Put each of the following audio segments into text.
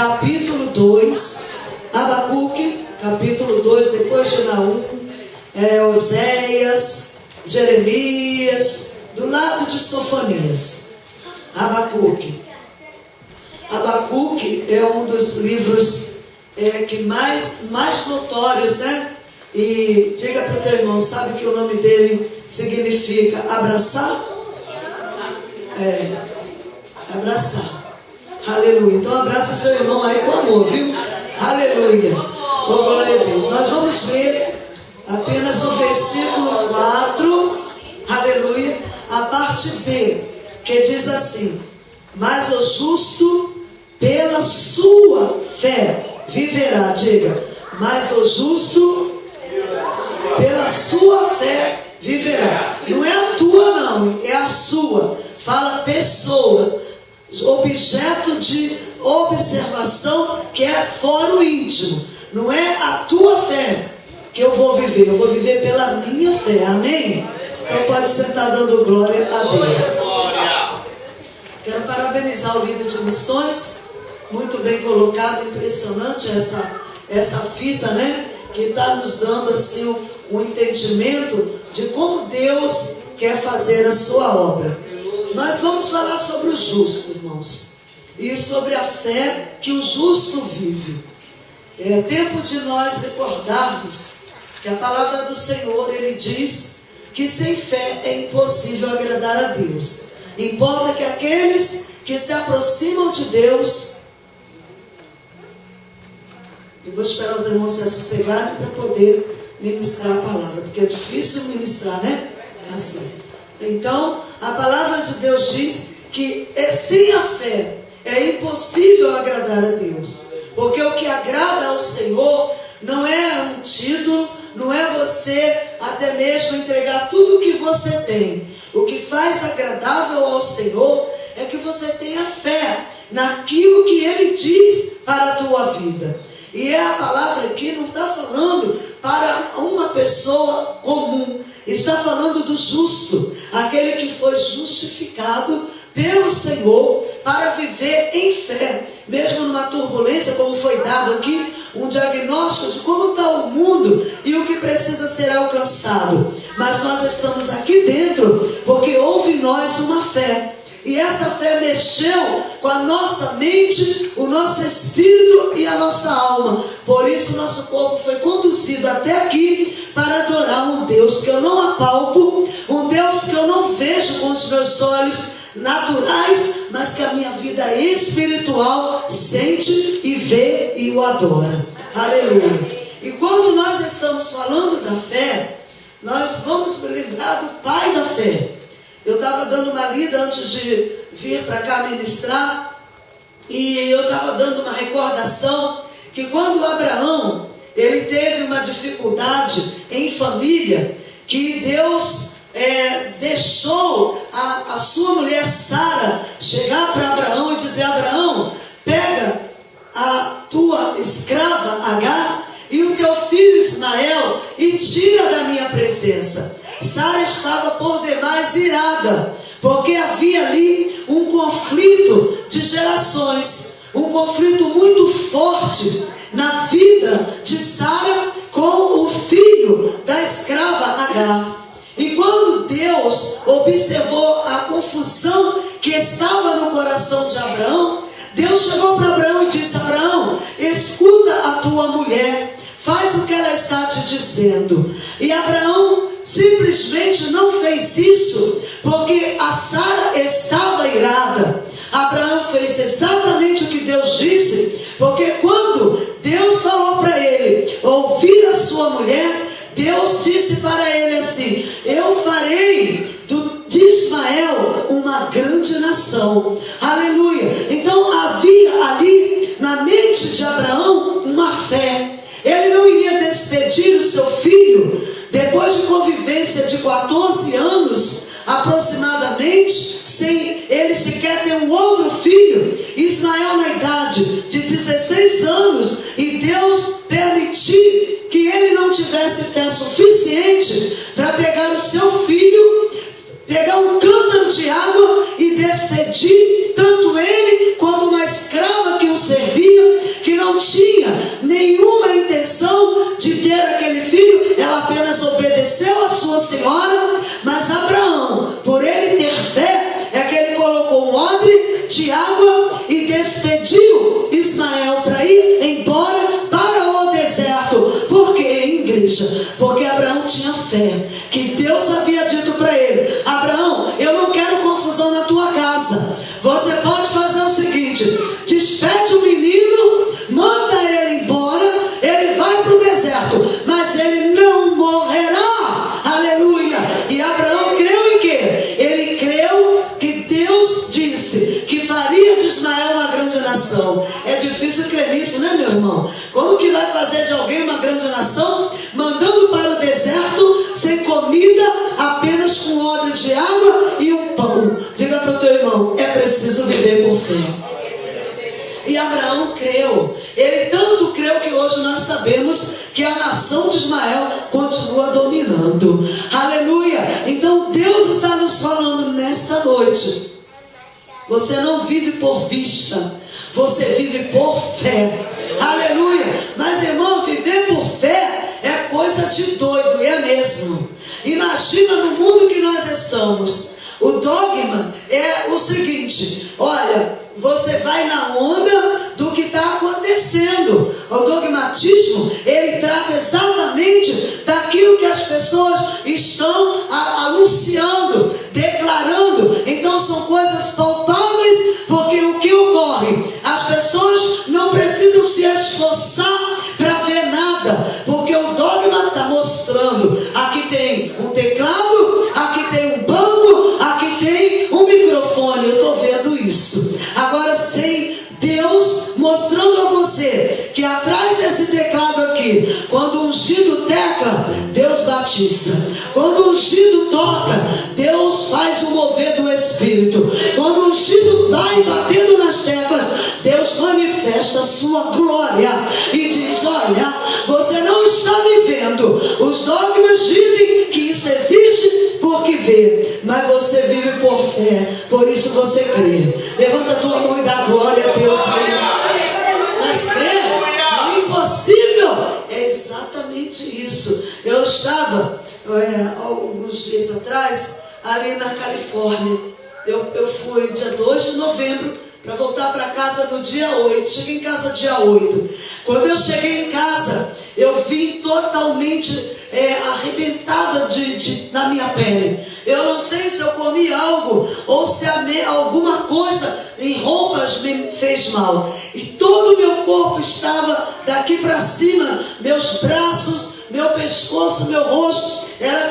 capítulo 2, Abacuque, capítulo 2, depois de Naum, Oséias, Jeremias, do lado de Sofonias. Abacuque é um dos livros que mais notórios, né? E diga para o teu irmão, sabe que o nome dele significa abraçar? Abraçar. Aleluia. Então abraça seu irmão aí com amor, viu? Aleluia. Oh, glória a Deus. Nós vamos ler apenas o versículo 4. Aleluia. A parte B, que diz assim: mas o justo pela sua fé viverá. Diga, mas o justo pela sua fé viverá. Não é a tua não, é a sua. Fala pessoa, objeto de observação que é fora o íntimo. Não é a tua fé que eu vou viver pela minha fé, amém? Então pode sentar dando glória a Deus. Quero parabenizar o líder de missões, muito bem colocado, impressionante essa fita, né? Que está nos dando assim um entendimento de como Deus quer fazer a sua obra. Nós vamos falar sobre o justo, irmãos, e sobre a fé que o justo vive. É tempo de nós recordarmos que a palavra do Senhor, ele diz que sem fé é impossível agradar a Deus. Importa que aqueles que se aproximam de Deus, eu vou esperar os irmãos se assossegarem para poder ministrar a palavra, porque é difícil ministrar, né? Assim. Então, a palavra de Deus diz que sem a fé é impossível agradar a Deus. Porque o que agrada ao Senhor não é um título, não é você até mesmo entregar tudo o que você tem. O que faz agradável ao Senhor é que você tenha fé naquilo que Ele diz para a tua vida. E a palavra aqui não está falando para uma pessoa comum, está falando do justo, aquele que foi justificado pelo Senhor para viver em fé, mesmo numa turbulência, como foi dado aqui, um diagnóstico de como está o mundo e o que precisa ser alcançado. Mas nós estamos aqui dentro porque houve em nós uma fé. E essa fé mexeu com a nossa mente, o nosso espírito e a nossa alma. Por isso nosso corpo foi conduzido até aqui para adorar um Deus que eu não apalpo, um Deus que eu não vejo com os meus olhos naturais, mas que a minha vida espiritual sente e vê e o adora. Aleluia. E quando nós estamos falando da fé, nós vamos lembrar do pai da fé. Eu estava dando uma lida antes de vir para cá ministrar, e eu estava dando uma recordação que quando Abraão, ele teve uma dificuldade em família, que Deus deixou a sua mulher Sara chegar para Abraão e dizer: Abraão, pega a tua escrava Agar e o teu filho Ismael e tira da minha presença. Sara estava por demais irada, porque havia ali um conflito de gerações, um conflito muito forte na vida de Sara com o filho da escrava Agar. E quando Deus observou a confusão que estava no coração de Abraão, Deus chegou para Abraão e disse: Abraão, escuta a tua mulher, faz o que ela está te dizendo. E Abraão simplesmente não fez isso, porque a Sara estava irada. Abraão fez exatamente o que Deus disse, porque quando Deus falou para ele ouvir a sua mulher, Deus disse para ele assim: eu farei de Ismael uma grande nação. Aleluia. Então havia ali na mente de Abraão uma fé. Ele não iria despedir o seu filho depois de convivência de 14 anos aproximadamente, sem ele sequer ter um outro filho. Ismael na idade de 16 anos, e Deus permitir que ele não tivesse fé suficiente para pegar o seu filho, pegar um cântaro de água e despedir tanto ele quanto uma escrava que o servia difícil crer nisso, né, meu irmão? Como que vai fazer de alguém uma grande nação, mandando para o deserto, sem comida, apenas com odre de água e um pão? Diga para o teu irmão, é preciso viver por fé. E Abraão creu. Ele tanto creu que hoje nós sabemos que a nação de Ismael continua dominando. Aleluia! Então Deus está nos falando nesta noite. Você não vive por vista, você vive por fé. Aleluia! Mas, irmão, viver por fé é coisa de doido, é mesmo. Imagina no mundo que nós estamos. O dogma é o seguinte: olha, você vai na onda do que está acontecendo. O dogmatismo, ele trata exatamente daquilo que as pessoas estão anunciando, declarando. Então são coisas palpáveis, porque o que ocorre? As pessoas não precisam se esforçar para ver nada, porque o dogma está mostrando. Aqui tem um teclado, aqui tem um banco, aqui tem um microfone. Eu estou vendo isso. Agora, sem Deus mostrando a você que atrás desse teclado aqui, quando o ungido tecla, Deus batiza. Quando o ungido toca, Deus faz o mover do Espírito. Quando o ungido vai batendo nas teclas, Deus manifesta a sua glória e diz: olha, você não está me vendo. Os dogmas dizem que isso existe porque vê, mas você vive por fé, por isso você crê. Levanta a tua mão e dá glória a Deus. Mas crer é impossível. É exatamente isso. Eu estava alguns dias atrás ali na Califórnia. Eu fui dia 2 de novembro para voltar para casa no dia 8. Cheguei em casa dia 8. Quando eu cheguei em casa, eu vim totalmente arrebentada na minha pele. Eu não sei se eu comi algo ou se alguma coisa em roupas me fez mal. E todo o meu corpo estava daqui para cima, meus braços, meu pescoço, meu rosto, era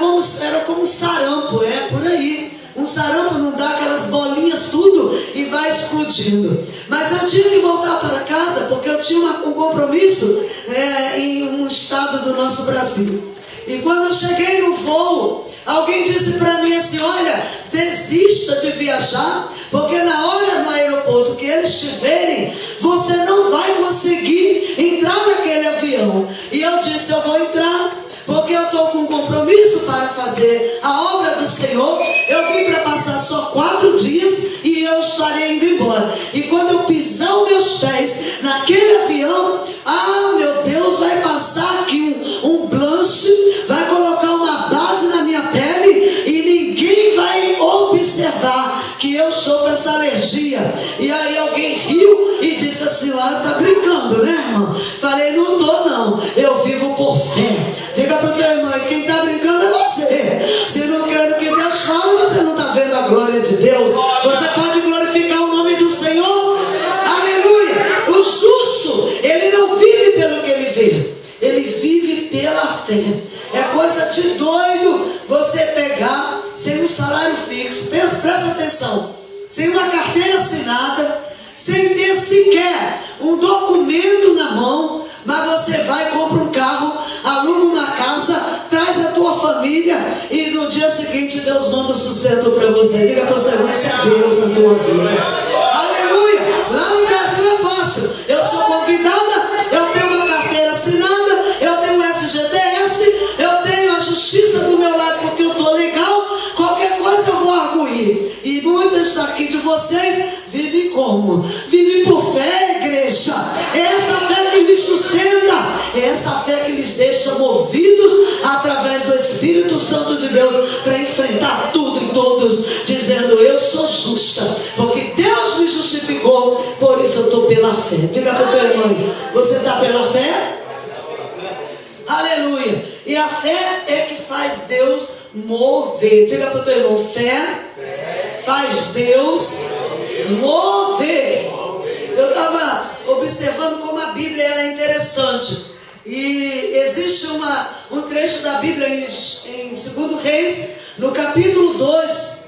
como um sarampo, por aí. Um sarampo não dá aquelas bolinhas tudo e vai explodindo. Mas eu tinha que voltar para casa porque eu tinha um compromisso em um estado do nosso Brasil. E quando eu cheguei no voo, alguém disse para mim assim: olha, desista de viajar, porque na hora no aeroporto que eles estiverem, você não vai conseguir entrar naquele avião. E eu disse: eu vou entrar, porque eu estou com um compromisso para fazer a obra do Senhor. Eu vim para passar só 4 dias e eu estarei indo embora. E quando eu pisar os meus pés naquele avião, meu Deus, vai passar aqui um blanche, vai colocar uma base na minha pele e ninguém vai observar que eu estou com essa alergia. E aí alguém riu e disse: a senhora está brincando, né, irmão? Falei: não estou não, eu vivo por fé. Diga para o teu irmão: quem está brincando é você. Se não crê no que Deus fala, você não está vendo a glória de Deus. Você pode glorificar o nome do Senhor? Aleluia! O justo, ele não vive pelo que ele vê, ele vive pela fé. É coisa de doido você pegar sem um salário fixo, presta atenção, sem uma carteira assinada, sem ter sequer um documento na mão, mas você vai, compra um carro, aluga uma casa, traz a tua família e no dia seguinte Deus manda o sustento para você. Diga para o Senhor: isso é Deus na tua vida. Aleluia! Lá no Brasil é fácil. Eu sou convidada, eu tenho uma carteira assinada, eu tenho um FGTS, eu tenho a justiça do meu lado porque eu estou legal. Qualquer coisa eu vou arguir. E muitas daqui de vocês vivem como? Vivem por fé, igreja. É essa fé que lhes sustenta, é essa fé que lhes deixa movidos através do Espírito Santo de Deus para enfrentar tudo e todos, dizendo: eu sou justa, porque Deus me justificou, por isso eu estou pela fé. Diga para o teu irmão: você está pela fé? Aleluia! E a fé é que faz Deus mover. Diga para o teu irmão: fé faz Deus mover. Eu estava observando como a Bíblia era interessante. E existe um trecho da Bíblia em 2 Reis, no capítulo 2,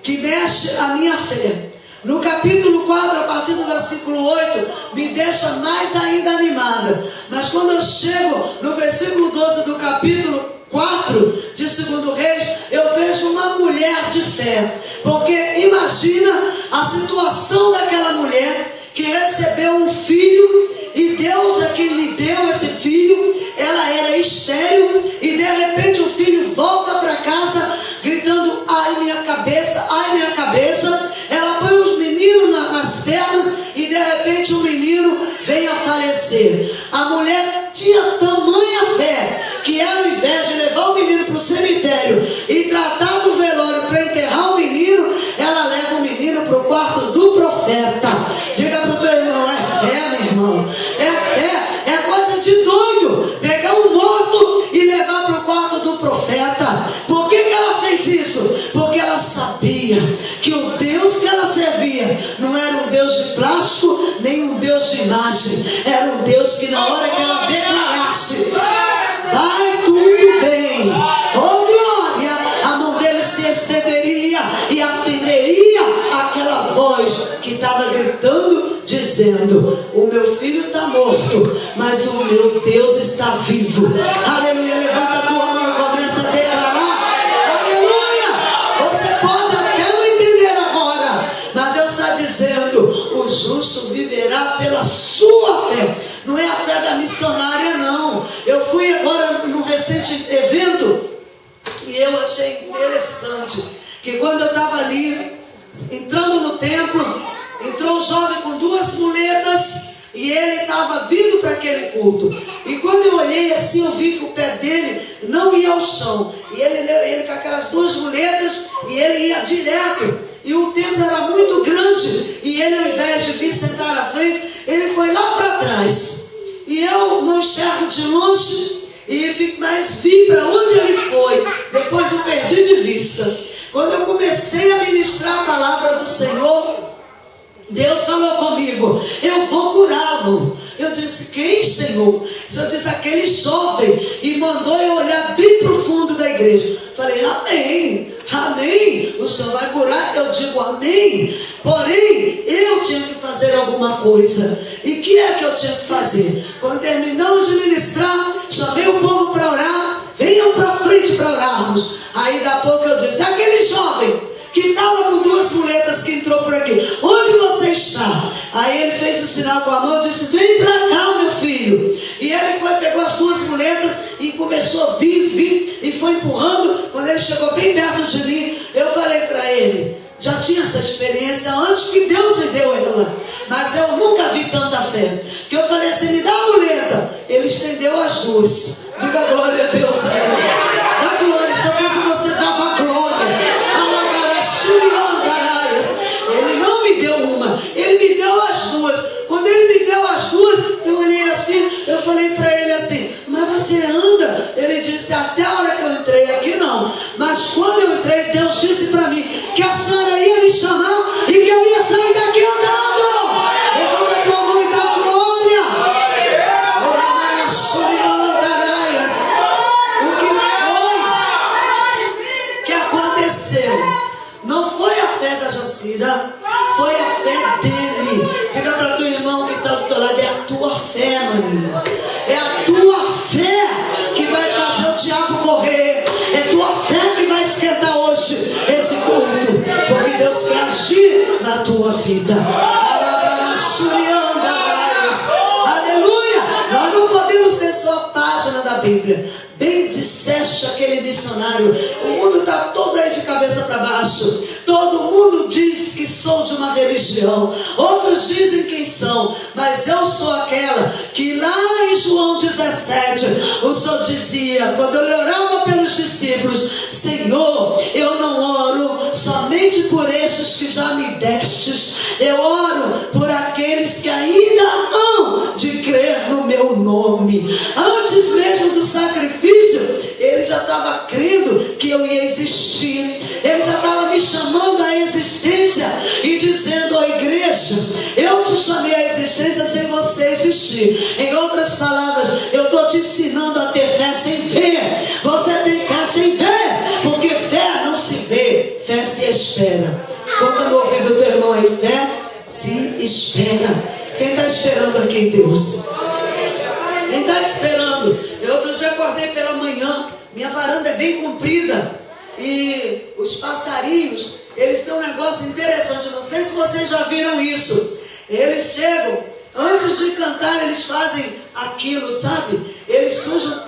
que mexe a minha fé. No capítulo 4, a partir do versículo 8, me deixa mais ainda animada. Mas quando eu chego no versículo 12 do capítulo 4 de 2 Reis, eu vejo uma mulher de fé. Porque imagina a situação daquela mulher que recebeu um filho, e Deus é quem lhe deu esse filho. Ela era estéril, e de repente o filho volta para casa gritando: ai minha cabeça, ai minha cabeça. Ela põe os meninos nas pernas, e de repente o menino vem a falecer. A mulher tinha tamanha fé que ela, ao invés de levar o menino para o cemitério e tratar do velório para enterrar o menino, ela leva o menino para o quarto do profeta. Diga para o teu irmão: é fé, meu irmão, é fé, é coisa de doido pegar um morto e levar para o quarto do profeta. Por que ela fez isso? Porque ela sabia que o Deus que ela servia não era um Deus de plástico, nem um Deus de imagem. Era um Deus que na hora que ela declarasse: vai tudo bem, oh glória, a mão dele se estenderia e atenderia aquela voz que estava gritando, dizendo: o meu filho está morto, mas o meu Deus está vivo. Aleluia. Levanta a tua mão e começa a declarar: aleluia. Você pode até não entender agora, mas Deus está dizendo: o justo viverá pela sua fé. Não é a fé da missionária, não. Eu fui agora num recente evento e eu achei interessante que quando eu estava ali entrando no templo, entrou um jovem com 2 muletas e ele estava vindo para aquele culto. E quando eu olhei assim, eu vi que o pé dele não ia ao chão. E ele com aquelas 2 muletas, e ele ia direto. E o templo era muito grande, e ele, ao invés de vir sentar à frente, ele foi lá para trás. E eu não enxergo de longe, mas vi para onde ele foi. Depois eu perdi de vista. Quando eu comecei a ministrar a palavra do Senhor, Deus falou comigo: eu vou curá-lo. Eu disse: quem, Senhor? Eu disse: aquele jovem. E mandou eu olhar bem para o fundo da igreja. Falei: amém, amém, o Senhor vai curar. Eu digo amém. Porém, eu tinha que fazer alguma coisa. E o que é que eu tinha que fazer? Quando terminamos de ministrar, chamei o povo para orar. Venham para frente para orarmos. Aí da pouco eu disse: aquele jovem que estava com 2 muletas que entrou por aqui, onde você está? Aí ele fez o sinal com a mão e disse: vem para cá, meu filho. E ele foi, pegou as 2 muletas e começou a vir, e foi empurrando. Quando ele chegou bem perto de mim, eu falei para ele: já tinha essa experiência antes, que Deus me deu ela, mas eu nunca vi tanta fé, que eu falei assim: me dá a muleta. Ele estendeu as 2. Diga glória a Deus, Senhor. Dá glória. Se eu fosse você, dava glória. Ele não me deu uma, ele me deu as 2. Quando ele me deu as 2, eu olhei assim, eu falei para ele assim: mas você anda? Ele disse: até a hora que eu entrei aqui não, mas quando eu entrei, Deus disse para mim que a senhora ia me chamar e que eu ia sair daqui andando. Levanta a tua mão e dá glória. O que foi que aconteceu? Não foi a fé da Jacira, foi a fé dele. Diga para o teu irmão que está do teu lado: é a tua fé, maninha. É a tua fé que vai fazer o diabo correr. É a tua fé que vai esquentar hoje esse culto, porque Deus quer agir na tua vida. Aleluia. Nós não podemos ter só a página da Bíblia. Bem disseste aquele missionário: o mundo está todo aí de cabeça para baixo. Todo mundo diz que sou de uma religião, outros dizem quem são, mas eu sou aquela que lá em João 17 o Senhor dizia, quando eu orava pelos discípulos: Senhor, eu não oro somente por estes que já me destes, eu oro por aqueles que ainda hão de crer no meu nome. Antes mesmo do sacrifício, ele já estava crendo que eu ia existir. Ele já estava me chamando à existência e dizendo: ó igreja, eu te chamei à existência sem você existir. Em outras palavras, eu estou te ensinando a ter fé sem ver. Você tem fé sem ver, porque fé não se vê, fé se espera. Conta no ouvido do teu irmão aí: fé Deus. Quem está esperando? Eu outro dia acordei pela manhã, minha varanda é bem comprida e os passarinhos, eles têm um negócio interessante, não sei se vocês já viram isso. Eles chegam, antes de cantar, eles fazem aquilo, sabe? Eles sujam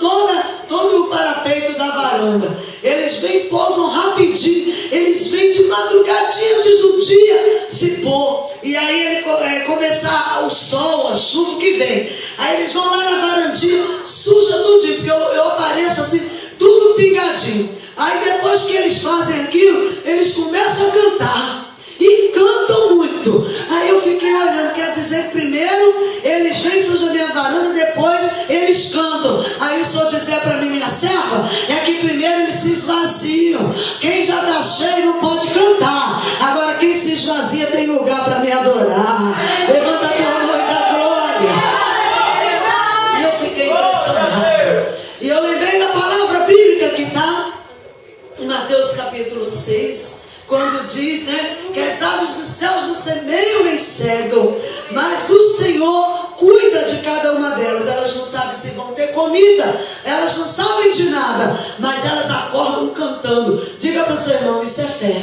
todo o parapeito da varanda. Eles vêm, pousam rapidinho. Eles vêm de madrugadinha, diz o dia se pôr. E aí ele começar o sol, a chuva que vem. Aí eles vão lá na varandinha, suja tudinho, porque eu apareço assim, tudo pingadinho. Aí depois que eles fazem aquilo, eles começam a cantar. E cantam muito. Aí eu fiquei olhando, quer dizer que primeiro eles vêm, sujam a minha varanda, depois eles cantam. Aí o Senhor dizia para mim, minha serva, é que primeiro eles se esvaziam. Quem já está cheio não pode cantar. Agora quem se esvazia tem lugar para me adorar. Levanta a tua mão e dá glória. E eu fiquei impressionado. E eu lembrei da palavra bíblica que está em Mateus capítulo 6. Quando diz, né, que as aves dos céus não semeiam nem cegam, mas o Senhor cuida de cada uma delas. Elas não sabem se vão ter comida, elas não sabem de nada, mas elas acordam cantando. Diga para o seu irmão, isso é fé.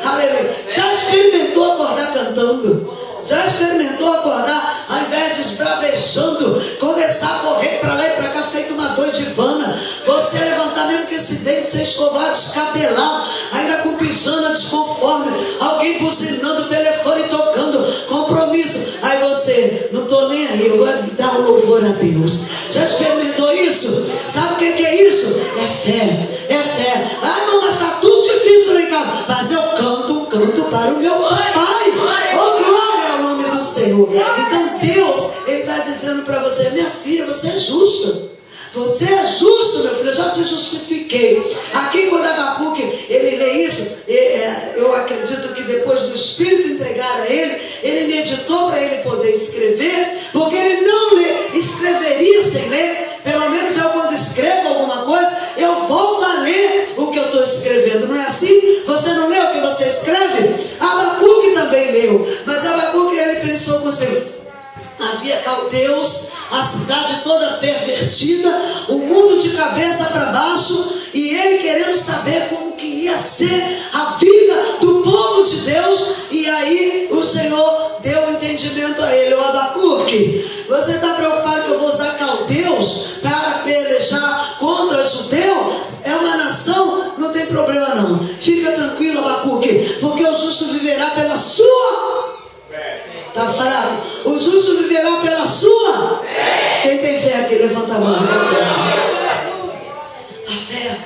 Aleluia. Já experimentou acordar cantando? Já experimentou acordar, ao invés de esbravejando, começar a correr para lá e para cá, feito uma doidivana? Você levantar mesmo com esse dente, ser escovado, descabelado, ainda com pijama desconforme, alguém buzinando, o telefone tocando, compromisso. Aí você, não estou nem aí, eu vou dar um louvor a Deus. Já experimentou isso? Sabe o que é isso? É fé, é fé. Ah não, mas está tudo difícil lá em casa. Mas eu canto para o meu Pai. Oh glória ao nome do Senhor. Então Deus, Ele está dizendo para você, minha filha, você é justa. Você é justo, meu filho, eu já te justifiquei. Aqui quando Abacuque, ele lê isso, eu acredito que depois do Espírito entregar a ele meditou para ele poder escrever, porque ele não escreveria sem ler. Pelo menos eu quando escrevo alguma coisa, eu volto a ler o que eu estou escrevendo. Não é assim? Você não lê o que você escreve? Abacuque também leu, mas Abacuque ele pensou consigo. Havia caldeus, a cidade toda pervertida, o mundo de cabeça para baixo, e ele querendo saber como que ia ser a vida do povo de Deus. E aí o Senhor deu entendimento a ele. O Abacuque, você está preocupado que eu vou usar caldeus para pelejar contra judeu? É uma nação, não tem problema não. Fica tranquilo, Abacuque, porque o justo viverá pela sua. Está falando? O justo viverá pela sua fé. Quem tem fé aqui, levanta a mão. A fé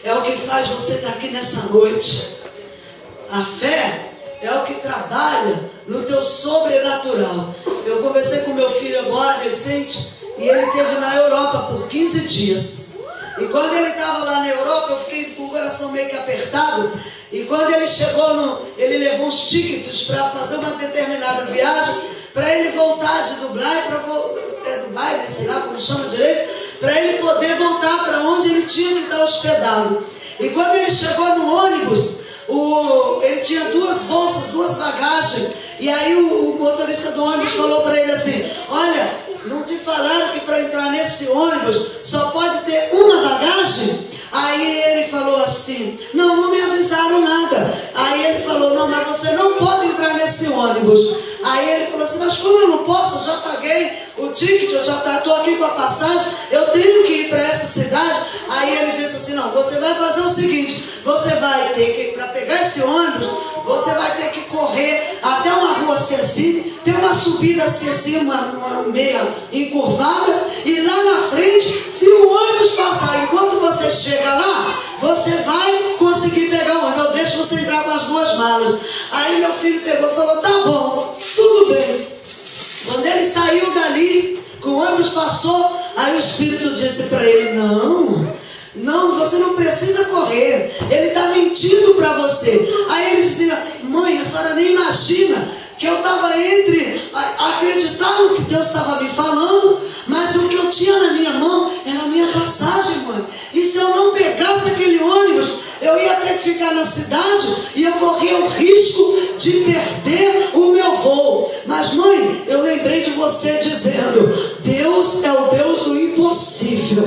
é o que faz você estar aqui nessa noite. A fé é o que trabalha no teu sobrenatural. Eu conversei com meu filho agora, recente, e ele esteve na Europa por 15 dias. E quando ele estava lá na Europa, eu fiquei com o coração meio que apertado. E quando ele chegou, ele levou uns tickets para fazer uma determinada viagem, para ele voltar de Dubai, Dubai, sei lá como chama direito, para ele poder voltar para onde ele tinha que estar hospedado. E quando ele chegou no ônibus, ele tinha 2 bolsas, 2 bagagens. E aí o motorista do ônibus falou para ele assim, olha, não te falaram que para entrar nesse ônibus só pode ter uma bagagem? Aí ele falou assim, não me avisaram nada. Aí ele falou, não, mas você não pode entrar nesse ônibus. Aí ele falou assim, mas como eu não posso, eu já paguei o ticket, eu já estou aqui com a passagem, eu tenho que ir para essa cidade. Aí ele disse assim, não, você vai fazer o seguinte, você vai ter que, para pegar esse ônibus, você vai ter que correr até uma rua assim, tem uma subida assim, uma meia encurvada, e lá na frente, se o ônibus passar, enquanto você chega lá, você vai conseguir pegar o ônibus, eu deixo você entrar com as 2 malas. Aí meu filho pegou e falou, tá bom, tudo bem. Quando ele saiu dali, que o ônibus passou, aí o Espírito disse para ele, não, você não precisa correr, ele está mentindo para você. Aí ele dizia, mãe, a senhora nem imagina que eu estava entre acreditar no que Deus estava me falando, mas o que eu tinha na minha mão era a minha passagem, mãe. E se eu não pegasse aquele ônibus, eu ia ter que ficar na cidade e eu corria o risco de perder o meu voo. Mas mãe, eu lembrei de você dizendo, Deus é o Deus do impossível.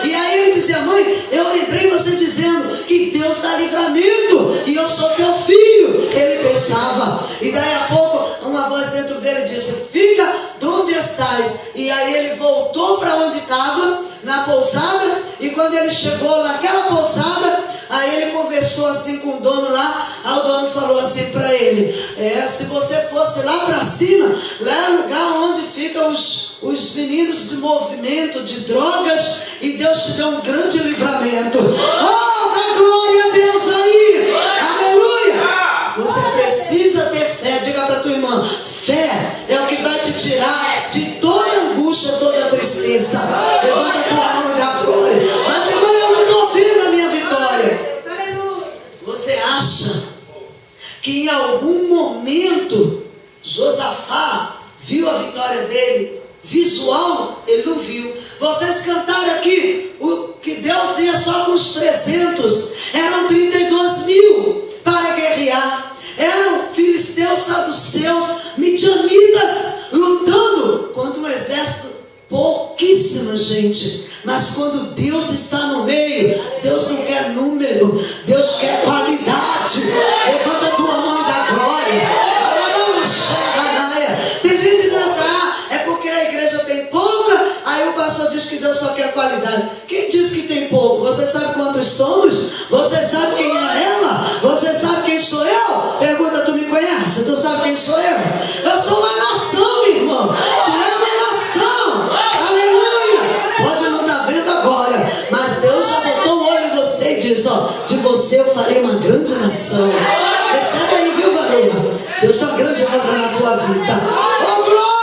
E aí ele dizia, mãe, eu lembrei você dizendo que Deus dá livramento e eu sou teu filho. Ele pensava, e daí a pouco uma voz dentro dele disse, fica de onde estás. E aí ele voltou para onde estava, na pousada, e quando ele chegou naquela pousada, aí ele conversou assim com o dono lá. Aí o dono falou assim para ele, se você fosse lá para cima, lá é o lugar onde ficam os meninos de movimento, de drogas, e Deus te deu um grande livramento. Oh, dá glória a Deus aí, aleluia. Você precisa ter fé. Diga para tua irmã, fé é o que vai te tirar de toda angústia, toda tristeza. Levanta a tua mão e dá glória. Mas irmã, eu não estou vendo a minha vitória. Você acha que em algum momento Josafá viu a vitória dele? Visual, ele não viu. Vocês cantaram aqui que Deus ia só com os 300. Eram 32 mil para guerrear. Eram filisteus, saduceus, midianitas lutando contra um exército. Pouquíssima gente. Mas quando Deus está no meio, Deus não quer número, Deus quer qualidade. Levanta a tua mão e dá glória. Tem gente dizendo assim, é porque a igreja tem pouca. Aí o pastor diz que Deus só quer qualidade. Quem diz que tem pouco? Você sabe quantos somos? Você sabe quem é ela? Você sabe quem sou eu? Pergunta, tu me conhece? Tu sabe quem sou eu? Eu sou uma nação, meu irmão. Tu é uma nação. Aleluia. Pode não estar vendo agora, mas Deus já botou o olho em você e disse, de você eu farei uma grande nação. Recebe aí, viu, varão? Deus está grande obra na tua vida. Oh, glória!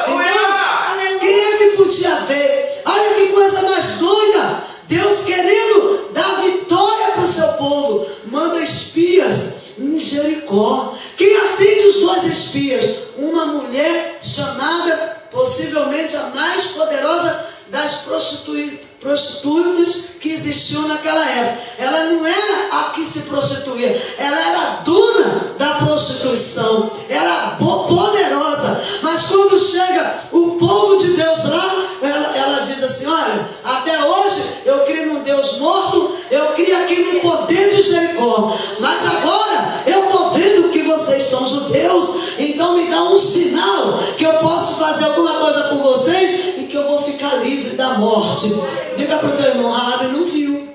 Então, quem é que podia ver? Olha que coisa mais doida. Deus querendo dar vitória para o seu povo, manda espias em Jericó. Quem atende os 2 espias? Uma mulher chamada, possivelmente a mais poderosa das prostitutas que existiam naquela época. Ela não era a que se prostituía, ela era a dona da prostituição, era poderosa. Mas quando chega o povo de Deus lá, ela diz assim, olha, até hoje eu creio num Deus morto, eu creio aqui no poder de Jericó, mas agora eu estou vendo que vocês são judeus, então me dá um sinal que eu posso fazer alguma coisa por vocês e que eu vou ficar livre da morte. Diga para o teu irmão, Raabe não viu.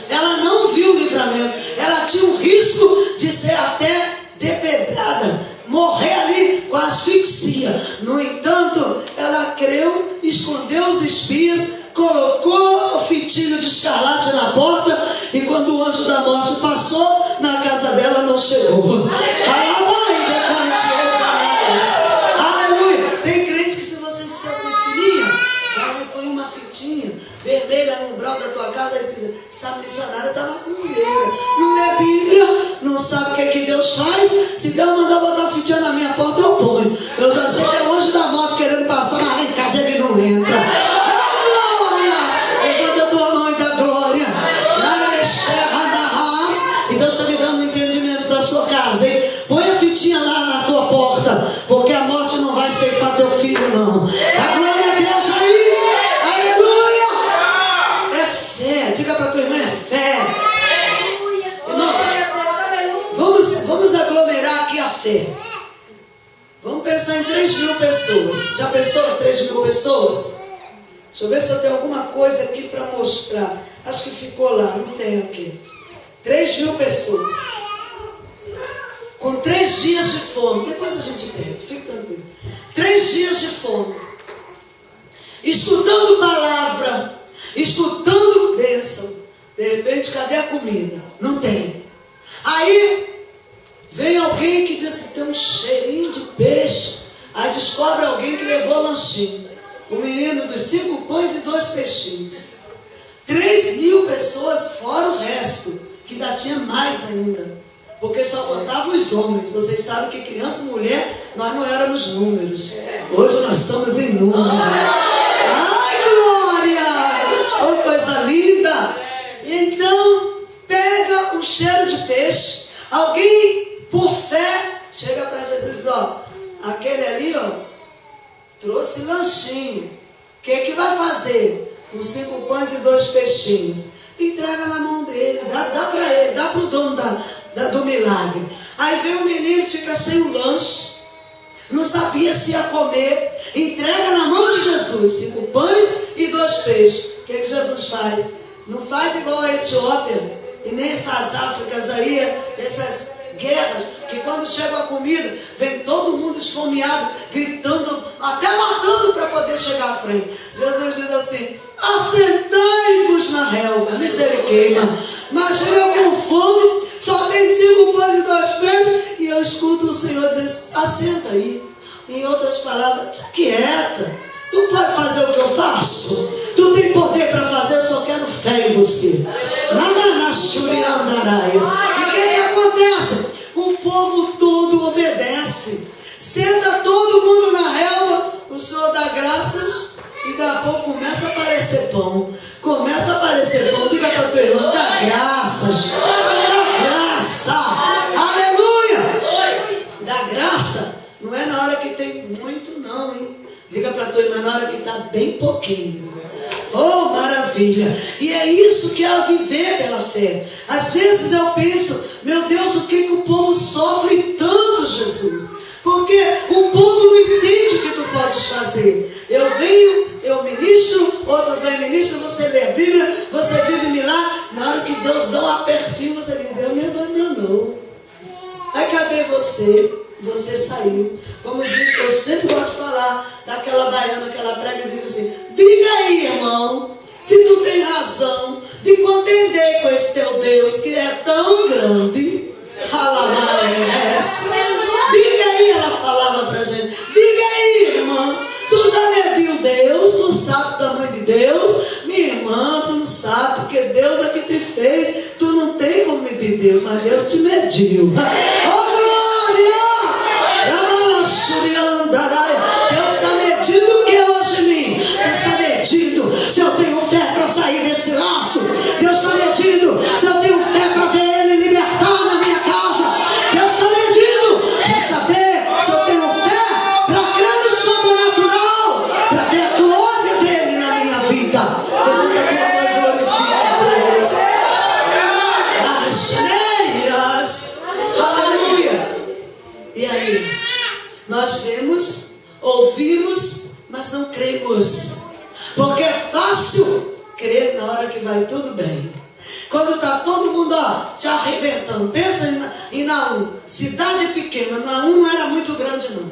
Ela não viu o livramento. Ela tinha um risco de ser até depedrada, morrer ali com asfixia. No entanto, ela creu, escondeu os espias, colocou o fitilho de escarlate na porta, e quando o anjo da morte passou, na casa dela não chegou. Aleluia. Tem crente que se você disser assim, filhinha, vai e põe uma fitinha vermelha no umbral da tua casa, e diz, essa missionária está macumbeira, não é Bíblia, não sabe o que é que Deus faz. Se Deus mandar botar uma fitinha na minha porta, eu ponho. Eu já sei que é o anjo da morte querendo passar, mas lá em casa ele não entra. Põe a fitinha lá na tua porta, porque a morte não vai ceifar teu filho, não. A glória a Deus aí, aleluia. É fé, diga para tua irmã, é fé. Irmãos, vamos aglomerar aqui a fé. Vamos pensar em 3.000 pessoas. Já pensou em 3.000 pessoas? Deixa eu ver se eu tenho alguma coisa aqui para mostrar. Acho que ficou lá, não tem aqui. 3.000 pessoas. Com 3 dias de fome. Depois a gente pega, fique tranquilo. 3 dias de fome. Escutando palavra. Escutando bênção. De repente, cadê a comida? Não tem. Aí, vem alguém que diz assim, tem um cheirinho de peixe. Aí descobre alguém que levou lanchinho. O menino dos 5 pães e 2 peixinhos. 3.000 pessoas, fora o resto. Que ainda tinha mais ainda. Porque só contavam os homens. Vocês sabem que criança e mulher, nós não éramos números. Hoje nós somos em número. Ai, glória! Oh, coisa linda! Então, pega um cheiro de peixe. Alguém, por fé, ó, trouxe lanchinho. O que vai fazer? Com 5 pães e 2 peixinhos. Entrega na mão dele, dá para ele, dá para o dono do milagre. Aí vem o menino, fica sem o lanche, não sabia se ia comer. Entrega na mão de Jesus 5 pães e 2 peixes. O que Jesus faz? Não faz igual a Etiópia e nem essas Áfricas aí, essas guerras, que quando chega a comida, vem todo mundo esfomeado, gritando, até matando para poder chegar à frente. Jesus diz assim: assentai-vos na relva, misericórdia. Imagina eu com fome, só tem 5 pães e 2 peixes, e eu escuto o Senhor dizer: assenta aí. Em outras palavras, te quieta. Tu pode fazer o que eu faço? Tu tem poder para fazer, eu só quero fé em você. E o que acontece? O povo todo obedece. Senta todo mundo na relva, o Senhor dá graças e daqui a pouco começa a aparecer pão. Começa a aparecer pão. Diga para a tua irmã: dá graças. Dá graça. Aleluia. Dá graça. Não é na hora que tem muito não, hein? Diga para a tua irmã: na hora que está bem pouquinho. Oh, maravilha. E é isso que é viver pela fé. Às vezes eu penso: meu Deus, o que o povo sofre tanto, Jesus? Porque o povo não entende o que tu podes fazer. Eu venho, eu ministro, outro vem ministro, você lê a Bíblia, você vive milagre. Na hora que Deus dá um apertinho, você diz: Deus me abandonou. Aí cadê você? Você saiu. Como diz, eu sempre gosto de falar daquela baiana que ela prega e diz assim: diga aí, irmão, se tu tem razão de contender com esse teu Deus que é tão grande. Diga aí, ela falava pra gente: diga aí, irmã, tu já mediu Deus, tu sabe o tamanho de Deus. Minha irmã, tu não sabe, porque Deus é que te fez. Tu não tem como medir Deus, mas Deus te mediu. Oh, glória! Deus está medindo o que hoje em mim? Deus está medindo se eu tenho fé para sair desse laço. Deus está medindo se eu tenho fé para ver Ele libertar na minha casa. Deus está medindo para saber se eu tenho fé para crer no sobrenatural, para ver a glória dEle na minha vida. Levanta a tua mão e glorifica a Deus. As aleluia. E aí? Nós vemos, ouvimos, mas não cremos. Porque é fácil crer na hora que vai tudo bem. Quando está todo mundo te arrebentando. Pensa em Naum, cidade pequena. Naum não era muito grande não.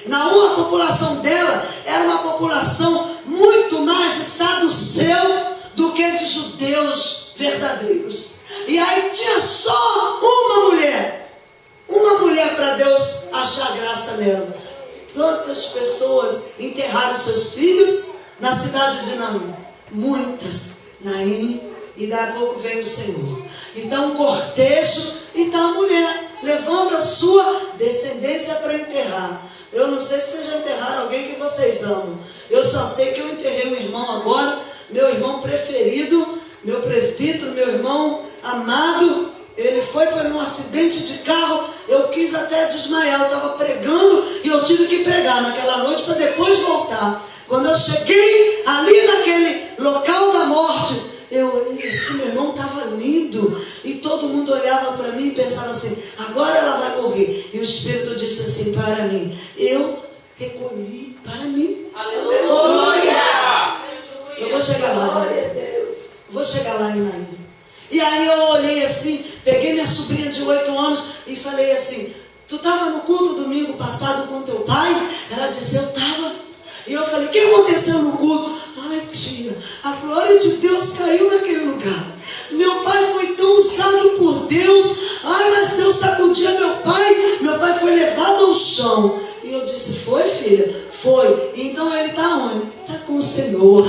Naum, a população dela era uma população muito mais de saduceu do que de judeus verdadeiros. E aí tinha só uma mulher para Deus achar graça nela. Tantas pessoas enterraram seus filhos na cidade de Naim. Muitas. Naim. E daqui a pouco veio o Senhor. Então o cortejo. Então a mulher levando a sua descendência para enterrar. Eu não sei se vocês já enterraram alguém que vocês amam. Eu só sei que eu enterrei um irmão agora. Meu irmão preferido. Meu presbítero, meu irmão amado. Ele foi para um acidente de carro. Eu quis até desmaiar. Eu estava pregando e eu tive que pregar naquela noite para depois voltar. Quando eu cheguei ali naquele local da morte, eu olhei assim, meu irmão estava lindo. E todo mundo olhava para mim e pensava assim: agora ela vai morrer. E o Espírito disse assim para mim: eu recolhi para mim. Aleluia! Eu vou chegar lá. Vou chegar lá em Naim. E aí eu olhei assim, peguei minha sobrinha de 8 anos e falei assim: tu estava no culto domingo passado com teu pai? Ela disse: eu estava. E eu falei: o que aconteceu no culto? Ai, tia, a glória de Deus caiu naquele lugar. Meu pai foi tão usado por Deus. Ai, mas Deus sacudia meu pai. Meu pai foi levado ao chão. E eu disse: foi, filha? Foi. Então ele está onde? Está com o Senhor.